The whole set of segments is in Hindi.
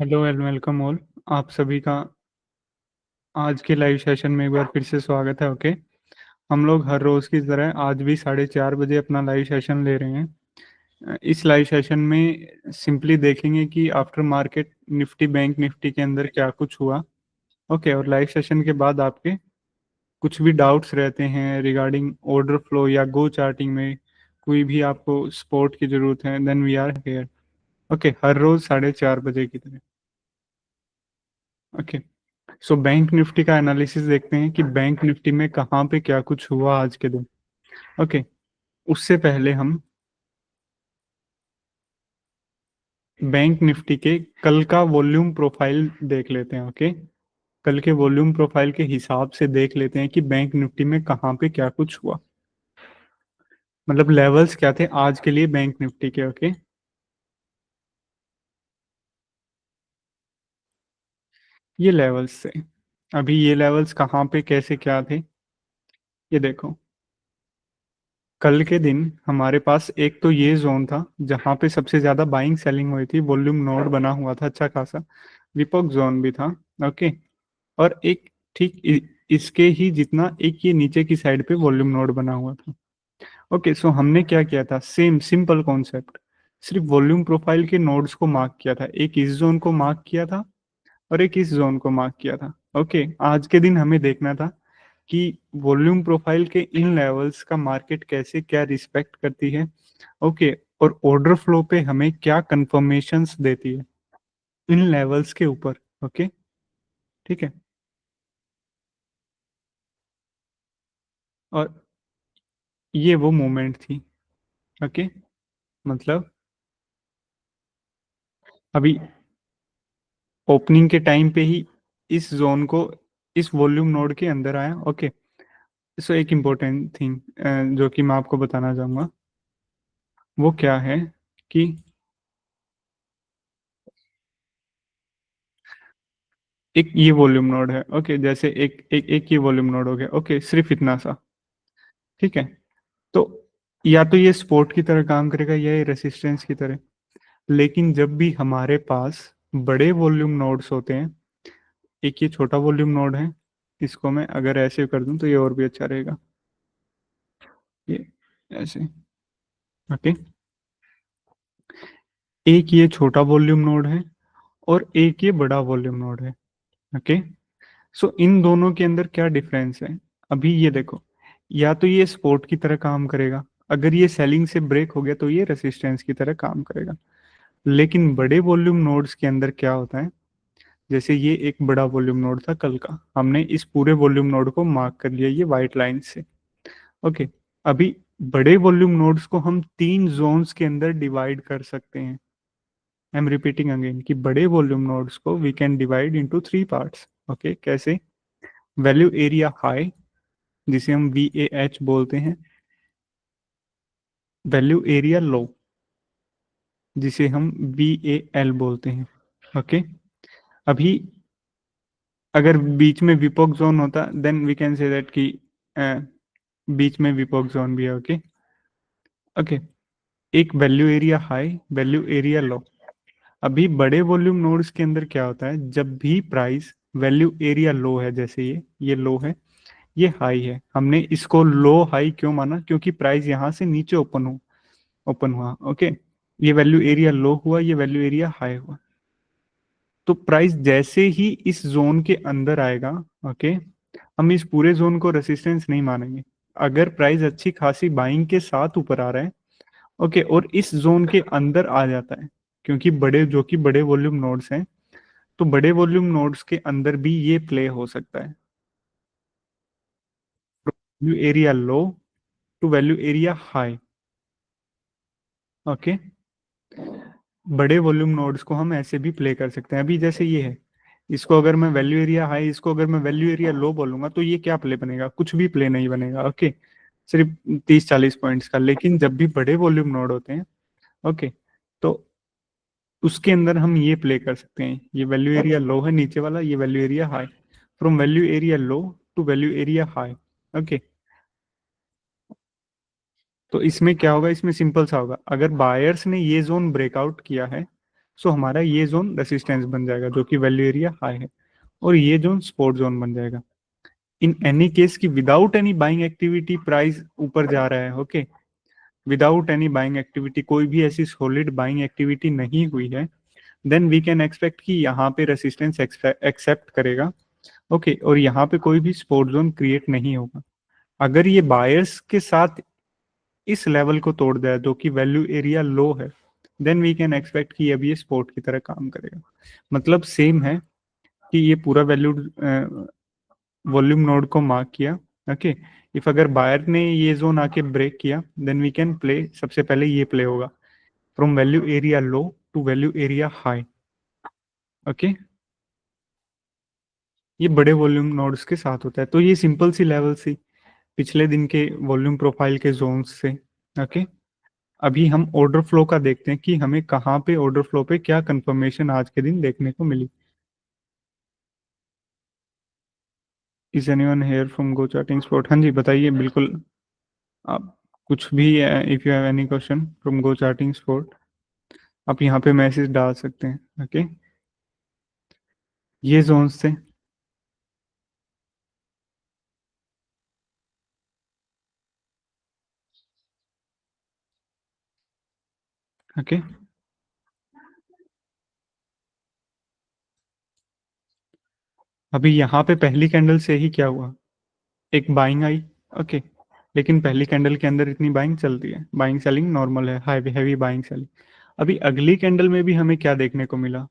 Hello and welcome all. आप सभी का आज के लाइव सेशन में एक बार फिर से स्वागत है। ओके, हम लोग हर रोज़ की तरह आज भी 4:30 बजे अपना लाइव सेशन ले रहे हैं। इस लाइव सेशन में सिंपली देखेंगे कि after market Nifty bank Nifty के अंदर क्या कुछ हुआ। ओके, और लाइव सेशन के बाद आपके कुछ भी डाउट्स रहते हैं रिगार्डिंग ऑर्डर फ्लो या गो चार्टिंग में, कोई भी आपको सपोर्ट की ज़रूरत है, then we are here. Okay, हर रोज़ 4:30 बजे की तरह। ओके, सो बैंक निफ्टी का एनालिसिस देखते हैं कि बैंक निफ्टी में कहाँ पे क्या कुछ हुआ आज के दिन। ओके, उससे पहले हम बैंक निफ्टी के कल का वॉल्यूम प्रोफाइल देख लेते हैं। ओके, कल के वॉल्यूम प्रोफाइल के हिसाब से देख लेते हैं कि बैंक निफ्टी में कहाँ पे क्या कुछ हुआ, मतलब लेवल्स क्या थे आज के लिए बैंक निफ्टी के। ओके, ये लेवल्स थे। अभी ये लेवल्स कहाँ पे कैसे क्या थे ये देखो। कल के दिन हमारे पास एक तो ये जोन था जहां पे सबसे ज्यादा बाइंग सेलिंग हुई थी, वॉल्यूम नोड बना हुआ था अच्छा खासा, विपक जोन भी था। ओके, और एक ठीक इसके ही जितना एक ये नीचे की साइड पे वॉल्यूम नोड बना हुआ था। ओके, सो हमने क्या किया था, सेम सिंपल कॉन्सेप्ट, सिर्फ वॉल्यूम प्रोफाइल के नोड्स को मार्क किया था, एक इस जोन को मार्क किया था और एक इस जोन को मार्क किया था। ओके, आज के दिन हमें देखना था कि वॉल्यूम प्रोफाइल के इन लेवल्स का मार्केट कैसे क्या रिस्पेक्ट करती है। ओके, और ऑर्डर फ्लो पे हमें क्या कंफर्मेशंस देती है इन लेवल्स के ऊपर। ओके, ठीक है। और ये वो मोमेंट थी। ओके, मतलब अभी ओपनिंग के टाइम पे ही इस जोन को इस वॉल्यूम नोड के अंदर आया। ओके, सो एक इम्पोर्टेंट थिंग जो कि मैं आपको बताना चाहूंगा वो क्या है कि एक ये वॉल्यूम नोड है। ओके, जैसे एक ये वॉल्यूम नोड हो गया। ओके, सिर्फ इतना सा, ठीक है। तो या तो ये सपोर्ट की तरह काम करेगा या ये रेसिस्टेंस की तरह। लेकिन जब भी हमारे पास बड़े वॉल्यूम नोड्स होते हैं, एक ये छोटा वॉल्यूम नोड है, इसको मैं अगर ऐसे कर दूं तो ये और भी अच्छा रहेगा, ये ऐसे। ओके, एक ये छोटा वॉल्यूम नोड है और एक ये बड़ा वॉल्यूम नोड है। ओके, सो इन दोनों के अंदर क्या डिफरेंस है, अभी ये देखो, या तो ये सपोर्ट की तरह काम करेगा, अगर ये सेलिंग से ब्रेक हो गया तो ये रेसिस्टेंस की तरह काम करेगा। लेकिन बड़े वॉल्यूम नोड्स के अंदर क्या होता है, जैसे ये एक बड़ा वॉल्यूम नोड था कल का, हमने इस पूरे वॉल्यूम नोड को मार्क कर लिया ये वाइट लाइन से। ओके, अभी बड़े वॉल्यूम नोड्स को हम 3 जोन्स के अंदर डिवाइड कर सकते हैं। आई एम रिपीटिंग अगेन कि बड़े वॉल्यूम नोड्स को we can divide into 3 parts. Okay, कैसे, वैल्यू एरिया हाई जिसे हम VAH बोलते हैं, वैल्यू एरिया लो जिसे हम VAL बोलते हैं। ओके, अभी अगर बीच में विपोक जोन होता then we can say that कि बीच में विपोक जोन भी है। ओके, ओके, एक value area high value area low. अभी बड़े वॉल्यूम नोड्स के अंदर क्या होता है, जब भी प्राइस वैल्यू एरिया लो है, जैसे ये लो है, ये हाई है, हमने इसको लो हाई क्यों माना, क्योंकि प्राइस यहाँ से नीचे ओपन हुआ। ओके, ये वैल्यू एरिया लो हुआ, ये वैल्यू एरिया हाई हुआ, तो प्राइस जैसे ही इस जोन के अंदर आएगा, ओके, हम इस पूरे जोन को रेसिस्टेंस नहीं मानेंगे। अगर प्राइस अच्छी खासी बाइंग के साथ ऊपर आ रहा है, ओके, और इस जोन के अंदर आ जाता है, क्योंकि बड़े जो कि बड़े वॉल्यूम नोड्स हैं, तो बड़े वॉल्यूम नोड्स के अंदर भी ये प्ले हो सकता है, value area low to value area high. Okay, बड़े वॉल्यूम नोड्स को हम ऐसे भी प्ले कर सकते हैं। अभी जैसे ये है, इसको अगर मैं वैल्यू एरिया हाई, इसको अगर मैं वैल्यू एरिया लो बोलूंगा तो ये क्या प्ले बनेगा, कुछ भी प्ले नहीं बनेगा। ओके, सिर्फ 30-40 पॉइंट्स का। लेकिन जब भी बड़े वॉल्यूम नोड होते हैं, ओके, तो उसके अंदर हम ये प्ले कर सकते हैं, ये वैल्यू एरिया लो है नीचे वाला, ये value area high, from value area low to value area high. Okay, तो इसमें क्या होगा, इसमें सिंपल सा होगा, अगर बायर्स ने ये जोन ब्रेकआउट किया है सो हमारा ये जोन रेसिस्टेंस बन जाएगा जो कि वैल्यू एरिया हाई है, और ये जोन सपोर्ट जोन बन जाएगा। इन एनी केस की without any buying activity price ऊपर जा रहा है, okay, without any buying activity, कोई भी ऐसी सॉलिड बाइंग एक्टिविटी नहीं हुई है, देन वी कैन एक्सपेक्ट कि यहाँ पे रेसिस्टेंस एक्सेप्ट करेगा, ओके, और यहाँ पे कोई भी सपोर्ट जोन क्रिएट नहीं होगा। अगर ये बायर्स के साथ इस लेवल को तोड़ दिया जो कि वैल्यू एरिया लो है, देन वी कैन एक्सपेक्ट कि अब ये सपोर्ट की तरह काम करेगा। मतलब सेम है कि ये पूरा वैल्यू वॉल्यूम नोड को मार्क किया, ओके, इफ अगर बायर ने ये जोन आके ब्रेक किया देन वी कैन प्ले, सबसे पहले ये प्ले होगा from value area low to value area high, okay, ये बड़े वॉल्यूम नोड्स के साथ होता है। तो ये सिंपल सी लेवल सी पिछले दिन के वॉल्यूम प्रोफाइल के जोन्स से, ओके। अभी हम ऑर्डर फ्लो का देखते हैं कि हमें कहाँ पे ऑर्डर फ्लो पे क्या कंफर्मेशन आज के दिन देखने को मिली। Is anyone here from go charting spot? हाँ जी बताइए, बिल्कुल, आप कुछ भी, if you have any question from go charting spot आप यहाँ पे मैसेज डाल सकते हैं, ओके। ये जोन्स से ओके। अभी यहाँ पे पहली कैंडल से ही क्या हुआ, एक बाइंग आई, ओके, लेकिन पहली कैंडल के अंदर इतनी बाइंग चलती है, बाइंग सेलिंग नॉर्मल है, हाई हैवी बाइंग सेलिंग। अभी अगली कैंडल में भी हमें क्या देखने को मिला,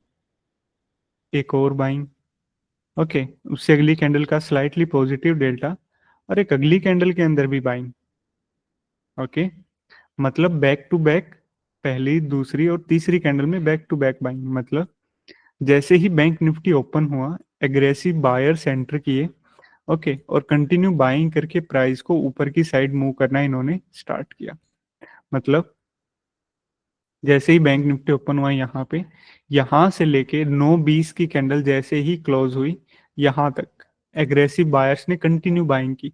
एक और बाइंग, ओके, उससे अगली कैंडल का स्लाइटली पॉजिटिव डेल्टा, और एक अगली कैंडल के अंदर भी बाइंग, ओके, मतलब बैक टू बैक, पहली दूसरी और तीसरी कैंडल में बैक टू बैक बाइंग। मतलब जैसे ही बैंक निफ्टी ओपन हुआ एग्रेसिव बायर्स एंटर किए, ओके, और कंटिन्यू बाइंग करके प्राइस को ऊपर की साइड मूव करना इन्होंने स्टार्ट किया। मतलब जैसे ही बैंक निफ्टी ओपन हुआ यहाँ पे, यहाँ से लेके 9:20 की कैंडल जैसे ही क्लोज हुई यहाँ तक एग्रेसिव बायर्स ने कंटिन्यू बाइंग की।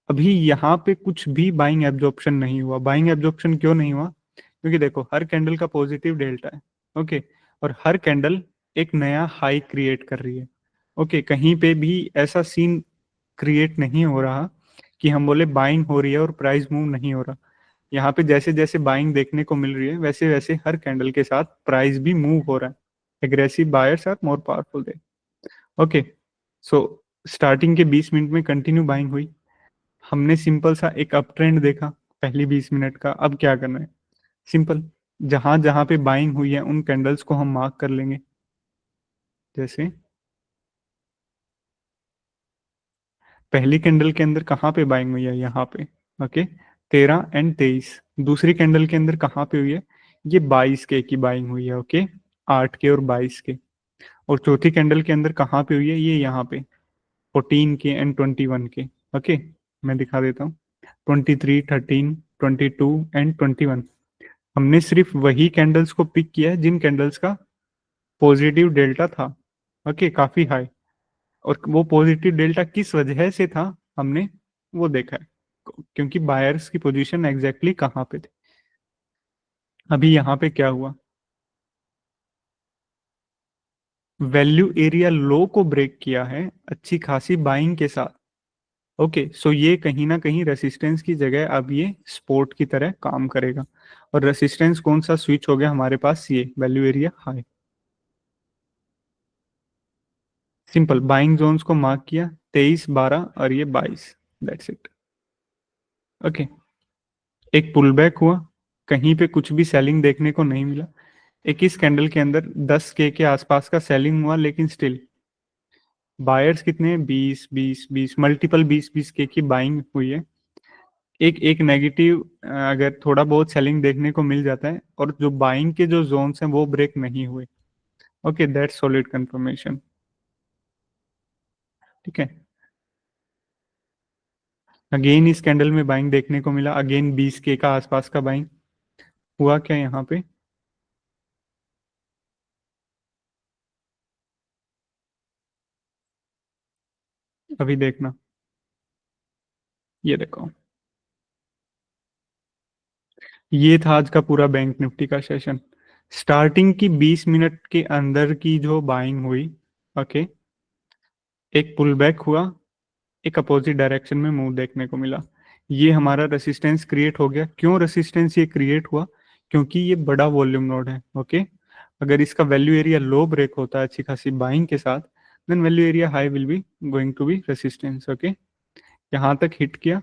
अभी यहाँ पे कुछ भी बाइंग एब्जॉर्प्शन नहीं हुआ। बाइंग एब्जॉर्प्शन क्यों नहीं हुआ? क्योंकि देखो हर कैंडल का पॉजिटिव डेल्टा है, ओके, और हर कैंडल एक नया हाई क्रिएट कर रही है, ओके। कहीं पे भी ऐसा सीन क्रिएट नहीं हो रहा कि हम बोले बाइंग हो रही है और प्राइस मूव नहीं हो रहा। यहाँ पे जैसे जैसे बाइंग देखने को मिल रही है वैसे वैसे हर कैंडल के साथ प्राइस भी मूव हो रहा है। Aggressive buyers are more powerful they, okay. So starting के 20 मिनट में कंटिन्यू बाइंग हुई, हमने सिंपल सा एक अप ट्रेंड देखा पहली 20 मिनट का। अब क्या करना है, सिंपल, जहां जहां पे बाइंग हुई है उन कैंडल्स को हम मार्क कर लेंगे। जैसे पहली कैंडल के अंदर कहाँ पे बाइंग हुई है, यहाँ पे, ओके, 13 और 23। दूसरी कैंडल के अंदर कहाँ पे हुई है, ये 22 के की बाइंग हुई है, ओके, 8 के और 22 के। और चौथी कैंडल के अंदर कहाँ पे हुई है, ये यहाँ पे 14 के एंड 21 के, ओके। मैं दिखा देता हूँ, 23, 13, 22 एंड 21। हमने सिर्फ वही कैंडल्स को पिक किया है जिन कैंडल्स का पॉजिटिव डेल्टा था, ओके, काफी हाई। और वो पॉजिटिव डेल्टा किस वजह से था हमने वो देखा है, क्योंकि बायर्स की पोजीशन एग्जैक्टली कहाँ पे थे। अभी यहाँ पे क्या हुआ, वैल्यू एरिया लो को ब्रेक किया है अच्छी खासी बाइंग के साथ, ओके। सो ये कहीं ना कहीं रेसिस्टेंस की जगह अब ये सपोर्ट की तरह काम करेगा। और रेसिस्टेंस कौन सा स्विच हो गया हमारे पास, ये value area high. Simple buying zones को मार्क किया, 23, 12 और ये 22, दैट्स इट, ओके। एक पुल बैक हुआ, कहीं पे कुछ भी सेलिंग देखने को नहीं मिला। 21 कैंडल के अंदर 10 के आसपास का सेलिंग हुआ, लेकिन स्टिल बायर्स कितने, 20 मल्टीपल 20 की बाइंग हुई है। एक एक नेगेटिव अगर थोड़ा बहुत सेलिंग देखने को मिल जाता है और जो बाइंग के जो जोन्स हैं वो ब्रेक नहीं हुए, ओके, दैट्स सॉलिड कंफर्मेशन, ठीक है। अगेन इस कैंडल में बाइंग देखने को मिला, अगेन 20 का आसपास का बाइंग हुआ। क्या यहाँ पे, अभी देखना, ये देखो, ये था आज का पूरा बैंक निफ्टी का सेशन। स्टार्टिंग की 20 मिनट के अंदर की जो बाइंग हुई, ओके, एक पुल बैक हुआ, एक अपोजिट डायरेक्शन में मूव देखने को मिला, ये हमारा रेसिस्टेंस क्रिएट हो गया। क्यों रेसिस्टेंस ये क्रिएट हुआ? क्योंकि ये बड़ा वॉल्यूम नोड है, ओके। अगर इसका वैल्यू एरिया लो ब्रेक होता है अच्छी खासी बाइंग के साथ, then value area high will be going to be resistance, okay. यहाँ तक हिट किया,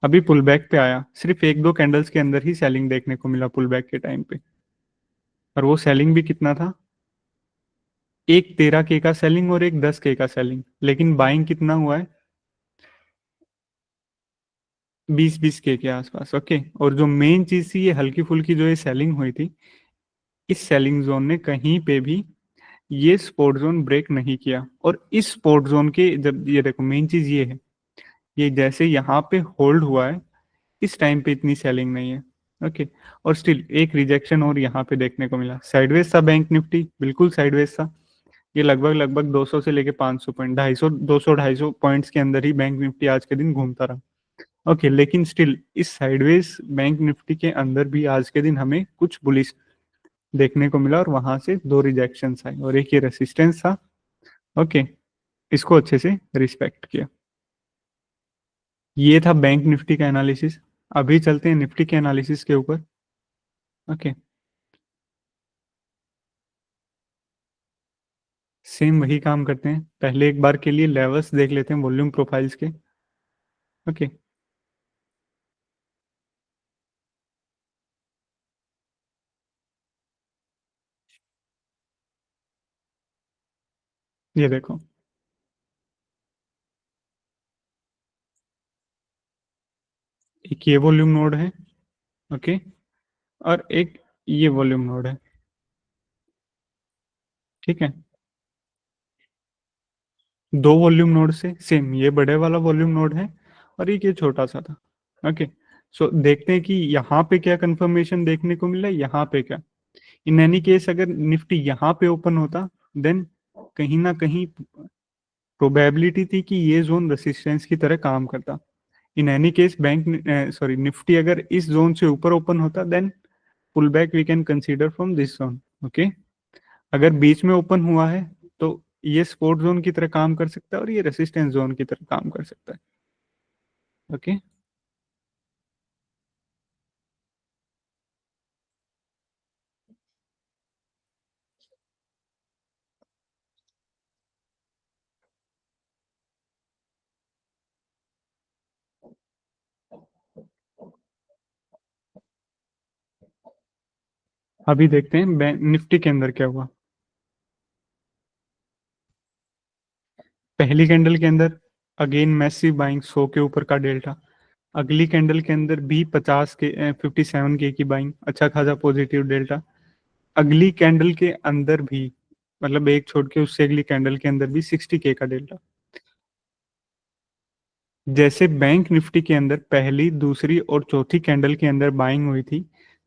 अभी पुल बैक पे आया, सिर्फ एक दो कैंडल्स के अंदर ही सेलिंग देखने को मिला पुल बैक के टाइम पे, और वो सेलिंग भी कितना था, एक 13K का सेलिंग और एक 10K का सेलिंग, लेकिन बाइंग कितना हुआ है, 20-20K के आसपास, ओके। और जो मेन चीज थी, ये हल्की फुल्की जो ये सेलिंग हुई थी, इस सेलिंग जोन ने कहीं पे भी ये सपोर्ट जोन ब्रेक नहीं किया। और इस सपोर्ट जोन के जब ये देखो, मेन चीज ये है, ये जैसे यहाँ पे होल्ड हुआ है, इस टाइम पे इतनी सेलिंग नहीं है, ओके। और स्टिल एक रिजेक्शन और यहाँ पे देखने को मिला, साइडवेज था बैंक निफ्टी, बिल्कुल साइडवेज था। ये लगभग लगभग 200 से लेके 500 पॉइंट, 250 200 250 पॉइंट्स के अंदर ही बैंक निफ्टी आज के दिन घूमता रहा, ओके। लेकिन स्टिल इस साइडवेज बैंक निफ्टी के अंदर भी आज के दिन हमें कुछ बुलिश देखने को मिला, और वहां से दो रिजेक्शन आए, और एक ये रेसिस्टेंस था, ओके। इसको अच्छे से रिस्पेक्ट किया। ये था बैंक निफ्टी का एनालिसिस। अभी चलते हैं निफ्टी के एनालिसिस के ऊपर, ओके। सेम वही काम करते हैं, पहले एक बार के लिए लेवल्स देख लेते हैं वॉल्यूम प्रोफाइल्स के, ओके। ये देखो, एक ये वॉल्यूम नोड है, ओके, और एक ये वॉल्यूम नोड है, ठीक है। दो वॉल्यूम नोड से सेम, ये बड़े वाला वॉल्यूम नोड है और एक ये छोटा सा था, ओके। सो देखते हैं कि यहाँ पे क्या कंफर्मेशन देखने को मिला, यहाँ पे क्या। इन एनी केस अगर निफ्टी यहाँ पे ओपन होता, देन कहीं ना कहीं प्रोबेबिलिटी थी कि ये जोन रेसिस्टेंस की तरह काम करता। In any case bank sorry Nifty अगर इस जोन से ऊपर ओपन होता, then pull back we can consider from this zone, okay. अगर बीच में ओपन हुआ है तो ये सपोर्ट जोन की तरह काम कर सकता है और ये रेसिस्टेंस जोन की तरह काम कर सकता है, ओके। अभी देखते हैं निफ्टी के अंदर क्या हुआ। पहली कैंडल के अंदर अगेन मैसिव बाइंग, 100 के ऊपर का डेल्टा। अगली कैंडल के अंदर भी 50 के 57K की बाइंग, अच्छा खासा पॉजिटिव डेल्टा। अगली कैंडल के अंदर भी, मतलब एक छोड़ के उससे अगली कैंडल के अंदर भी 60K का डेल्टा। जैसे बैंक निफ्टी के अंदर पहली दूसरी और चौथी कैंडल के अंदर बाइंग हुई थी,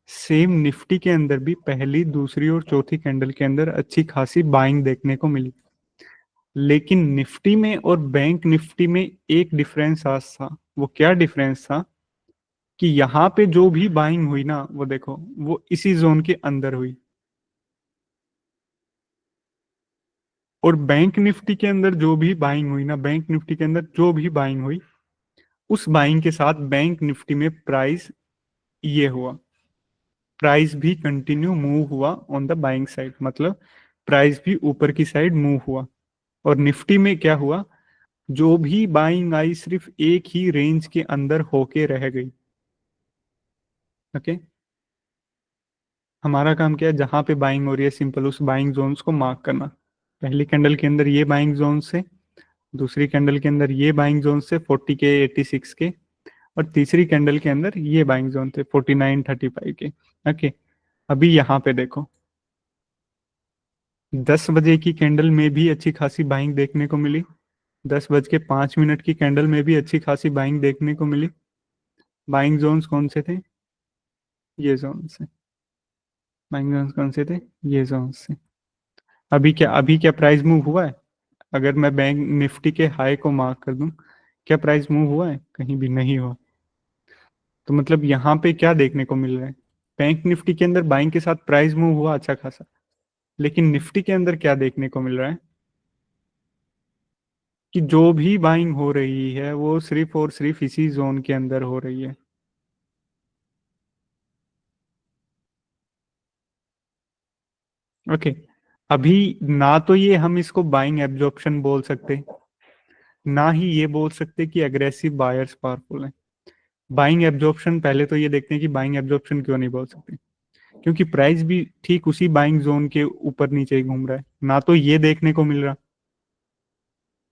सेम निफ्टी के अंदर भी पहली दूसरी और चौथी कैंडल के अंदर अच्छी खासी बाइंग देखने को मिली। लेकिन निफ्टी में और बैंक निफ्टी में एक डिफरेंस आज था। वो क्या डिफरेंस था कि यहाँ पे जो भी बाइंग हुई ना, वो देखो, वो इसी जोन के अंदर हुई। और बैंक निफ्टी के अंदर जो भी बाइंग हुई ना, बैंक निफ्टी के अंदर जो भी बाइंग हुई, उस बाइंग के साथ बैंक निफ्टी में प्राइस ये हुआ, प्राइस भी कंटिन्यू मूव हुआ ऑन द बाइंग साइड, मतलब प्राइस भी ऊपर की साइड मूव हुआ। और निफ्टी में क्या हुआ, जो भी बाइंग आई सिर्फ एक ही रेंज के अंदर होके रह गई, ओके। हमारा काम क्या है, जहां पे बाइंग हो रही है सिंपल उस बाइंग जोन्स को मार्क करना। पहली कैंडल के अंदर ये बाइंग जोन से, दूसरी कैंडल के अंदर ये बाइंग जोन से 40K 86K, और तीसरी कैंडल के अंदर ये बाइंग जोन थे 49 35K, ओके। अभी यहाँ पे देखो, 10 बजे की कैंडल में भी अच्छी खासी बाइंग देखने को मिली, 10 बज के 5 मिनट की कैंडल में भी अच्छी खासी बाइंग देखने को मिली। बाइंग जोन्स कौन से थे, ये जोन से। बाइंग जोन्स कौन से थे, ये जोन से। अभी क्या प्राइस मूव हुआ है? अगर मैं बैंक निफ्टी के हाई को मार्क कर दूं, क्या प्राइस मूव हुआ है? कहीं भी नहीं हुआ। तो मतलब यहाँ पे क्या देखने को मिल रहा है, बैंक निफ्टी के अंदर बाइंग के साथ प्राइस मूव हुआ अच्छा खासा, लेकिन निफ्टी के अंदर क्या देखने को मिल रहा है कि जो भी बाइंग हो रही है वो सिर्फ और सिर्फ इसी जोन के अंदर हो रही है। ओके, अभी ना तो ये हम इसको बाइंग एब्जॉर्प्शन बोल सकते, ना ही ये बोल सकते कि एग्रेसिव बायर्स पावरफुल है। बाइंग एब्जॉर्प्शन, पहले तो ये देखते हैं कि बाइंग एब्जॉर्प्शन क्यों नहीं बोल सकते, क्योंकि प्राइस भी ठीक उसी बाइंग जोन के ऊपर नीचे ही घूम रहा है, ना तो ये देखने को मिल रहा।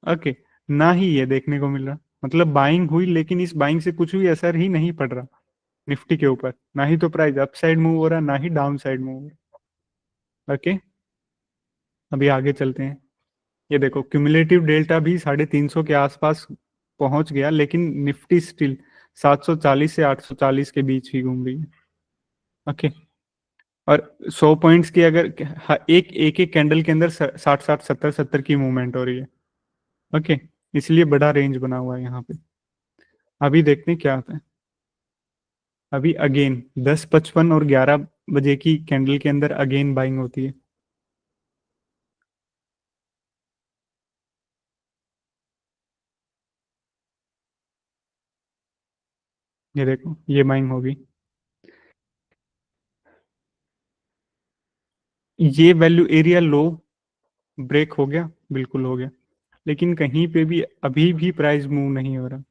ओके, ना ही ये देखने को मिल रहा, मतलब बाइंग हुई लेकिन इस बाइंग से कुछ भी असर ही नहीं पड़ रहा निफ्टी के ऊपर, ना ही तो प्राइस अप साइड मूव हो रहा, ना ही डाउन साइड मूव हो रहा। ओके, अभी आगे चलते हैं। ये देखो क्यूमुलेटिव डेल्टा भी 350 के आसपास पहुंच गया, लेकिन निफ्टी स्टिल 740 से 840 के बीच ही घूम रही है। ओके, और 100 पॉइंट्स की अगर एक एक एक कैंडल के अंदर 60 60 70 70 की मूवमेंट हो रही है। ओके, इसलिए बड़ा रेंज बना हुआ है यहाँ पे। अभी देखते हैं क्या होता है। अभी अगेन 10:55 और 11 बजे की कैंडल के अंदर अगेन बाइंग होती है। ये देखो ये बाइंग होगी, ये वैल्यू एरिया लो ब्रेक हो गया, बिल्कुल हो गया, लेकिन कहीं पे भी अभी भी प्राइस मूव नहीं हो रहा।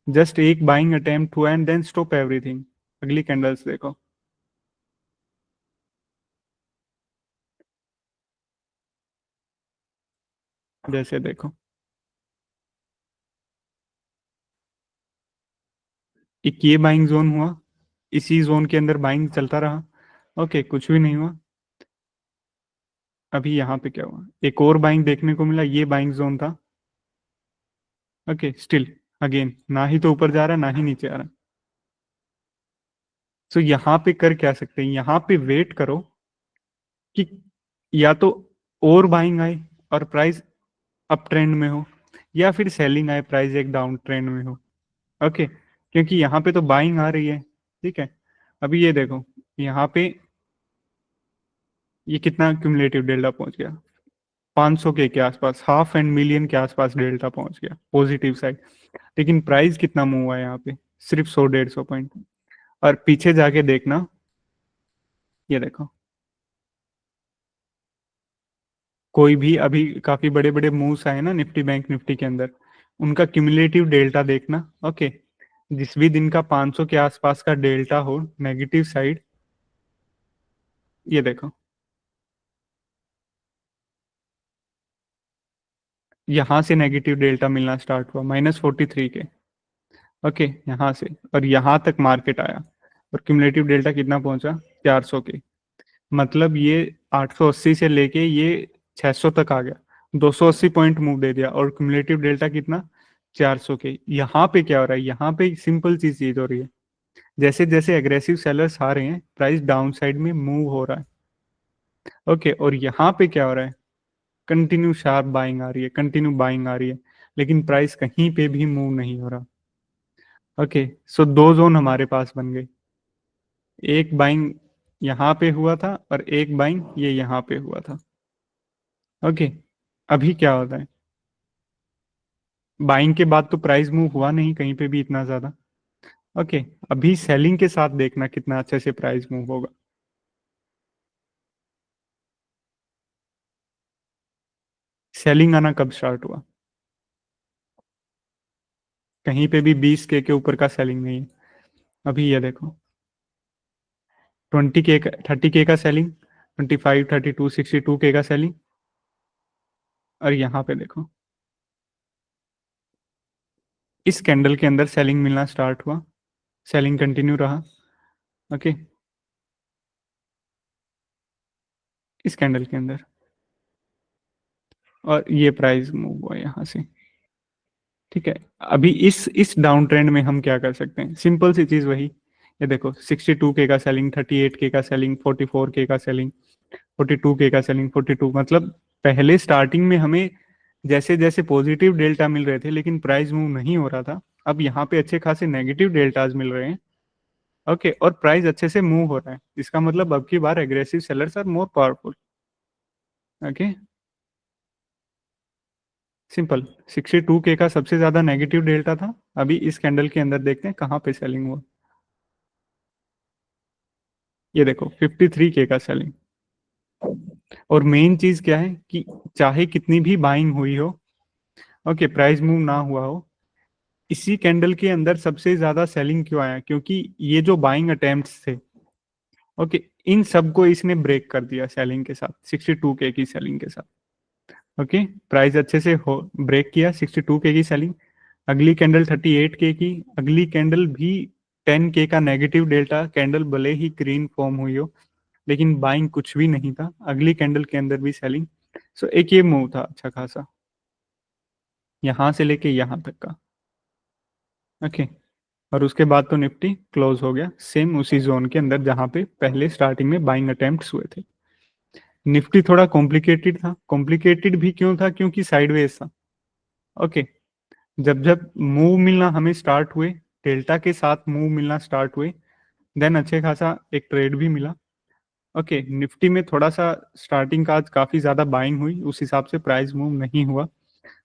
जस्ट एक बाइंग अटेम्प्ट हुआ एंड देन स्टॉप एवरीथिंग। अगली कैंडल्स देखो, जैसे देखो एक ये बाइंग जोन हुआ, इसी जोन के अंदर बाइंग चलता रहा। ओके, कुछ भी नहीं हुआ। अभी यहाँ पे क्या हुआ, एक और बाइंग देखने को मिला, ये बाइंग जोन था। ओके, स्टिल अगेन ना ही तो ऊपर जा रहा ना ही नीचे आ रहा। सो यहाँ पे कर क्या सकते हैं, यहाँ पे वेट करो कि या तो और बाइंग आए और प्राइस अप ट्रेंड में हो, या फिर सेलिंग आए प्राइस एक डाउन ट्रेंड में हो। ओके, क्योंकि यहाँ पे तो बाइंग आ रही है। ठीक है, अभी ये देखो यहाँ पे ये कितना क्यूमुलेटिव डेल्टा पहुंच गया, 500 के आसपास, हाफ एंड मिलियन के आसपास डेल्टा पहुंच गया पॉजिटिव साइड। लेकिन प्राइस कितना मूव हुआ है यहाँ पे, सिर्फ 100 150 पॉइंट। और पीछे जाके देखना, ये देखो कोई भी अभी काफी बड़े बड़े मूव्स आए ना निफ्टी बैंक निफ्टी के अंदर, उनका क्यूमुलेटिव डेल्टा देखना। ओके, जिस भी दिन का 500 के आसपास का डेल्टा हो नेगेटिव साइड, ये देखो यहाँ से नेगेटिव डेल्टा मिलना स्टार्ट हुआ -43 के। ओके, यहाँ से और यहाँ तक मार्केट आया, और क्यूमुलेटिव डेल्टा कितना पहुंचा, 400 के। मतलब ये 880 से लेके ये 600 तक आ गया, 280 पॉइंट मूव दे दिया, और क्यूमुलेटिव डेल्टा कितना, 400 के। यहाँ पे क्या हो रहा है, यहाँ पे सिंपल चीज हो रही है, जैसे जैसे एग्रेसिव सेलर्स आ रहे हैं प्राइस डाउन साइड में मूव हो रहा है। ओके, और यहाँ पे क्या हो रहा है, कंटिन्यू शार्प बाइंग आ रही है, कंटिन्यू बाइंग आ रही है, लेकिन प्राइस कहीं पे भी मूव नहीं हो रहा। ओके, सो दो जोन हमारे पास बन गए, एक बाइंग यहाँ पे हुआ था और एक बाइंग ये यहाँ पे हुआ था। ओके, अभी क्या होता है, बाइंग के बाद तो प्राइस मूव हुआ नहीं कहीं पे भी इतना ज्यादा। ओके, अभी सेलिंग के साथ देखना कितना अच्छे से प्राइस मूव होगा। सेलिंग आना कब स्टार्ट हुआ, कहीं पे भी 20 के ऊपर का सेलिंग नहीं है। अभी ये देखो 20 के, 30 के का सेलिंग, 25 32 62 के का सेलिंग, और यहाँ पे देखो इस कैंडल के अंदर सेलिंग मिलना स्टार्ट हुआ, सेलिंग कंटिन्यू रहा। ओके, इस कैंडल के अंदर, और ये प्राइस मूव हुआ यहाँ से। ठीक है, अभी इस डाउन ट्रेंड में हम क्या कर सकते हैं, सिंपल सी चीज वही, ये देखो 62 के का सेलिंग, 38 के का सेलिंग, 44 के का सेलिंग, 42 के का सेलिंग, 42, मतलब पहले स्टार्टिंग में हमें जैसे जैसे पॉजिटिव डेल्टा मिल रहे थे लेकिन प्राइस मूव नहीं हो रहा था, अब यहाँ पे अच्छे खासे नेगेटिव डेल्टाज मिल रहे हैं। ओके, और प्राइस अच्छे से मूव हो रहा है, इसका मतलब अब की बार aggressive sellers are more powerful. Okay, simple. 62K का सबसे ज्यादा नेगेटिव डेल्टा था। अभी इस कैंडल के अंदर देखते हैं कहाँ पे सेलिंग हुआ। ये देखो 53K का सेलिंग। और मेन चीज क्या है कि चाहे कितनी भी बाइंग हुई हो, ओके, प्राइस मूव ना हुआ हो, इसी कैंडल के अंदर सबसे ज्यादा सेलिंग क्यों आया? क्योंकि ये जो बाइंग अटेम्प्ट्स थे, ओके, इन सबको इसने ब्रेक कर दिया सेलिंग के साथ, 62K की सेलिंग के साथ। ओके, प्राइस अच्छे से हो ब्रेक किया, 62K की सेलिंग। अगली कैंडल 38K की, अगली कैंडल भी 10K का नेगेटिव डेल्टा कैंडल, भले ही ग्रीन फॉर्म हुई हो, लेकिन बाइंग कुछ भी नहीं था। अगली कैंडल के अंदर भी सेलिंग। सो एक ये मूव था अच्छा खासा, यहां से लेके यहां तक का। ओके, और उसके बाद तो निफ्टी क्लोज हो गया सेम उसी जोन के अंदर जहां पे पहले स्टार्टिंग में बाइंग अटेम्प्ट्स हुए थे। निफ्टी थोड़ा कॉम्प्लिकेटेड था। कॉम्प्लिकेटेड भी क्यों था? क्योंकि साइडवेज था। ओके, जब जब मूव मिलना हमें स्टार्ट हुए, डेल्टा के साथ मूव मिलना स्टार्ट हुए, देन अच्छे खासा एक ट्रेड भी मिला। ओके, निफ्टी में थोड़ा सा स्टार्टिंग का आज काफी ज्यादा बाइंग हुई, उस हिसाब से प्राइस मूव नहीं हुआ।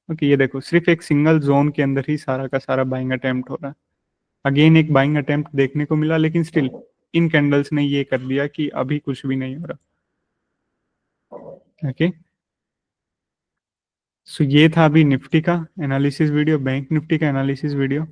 ओके, ये देखो सिर्फ एक सिंगल जोन के अंदर ही सारा का सारा बाइंग अटेम्प्ट हो रहा है। अगेन एक बाइंग अटेम्प्ट देखने को मिला, लेकिन स्टिल इन कैंडल्स ने ये कर दिया कि अभी कुछ भी नहीं हो रहा। ओके, सो ये था अभी निफ्टी का एनालिसिस वीडियो, बैंक निफ्टी का एनालिसिस वीडियो।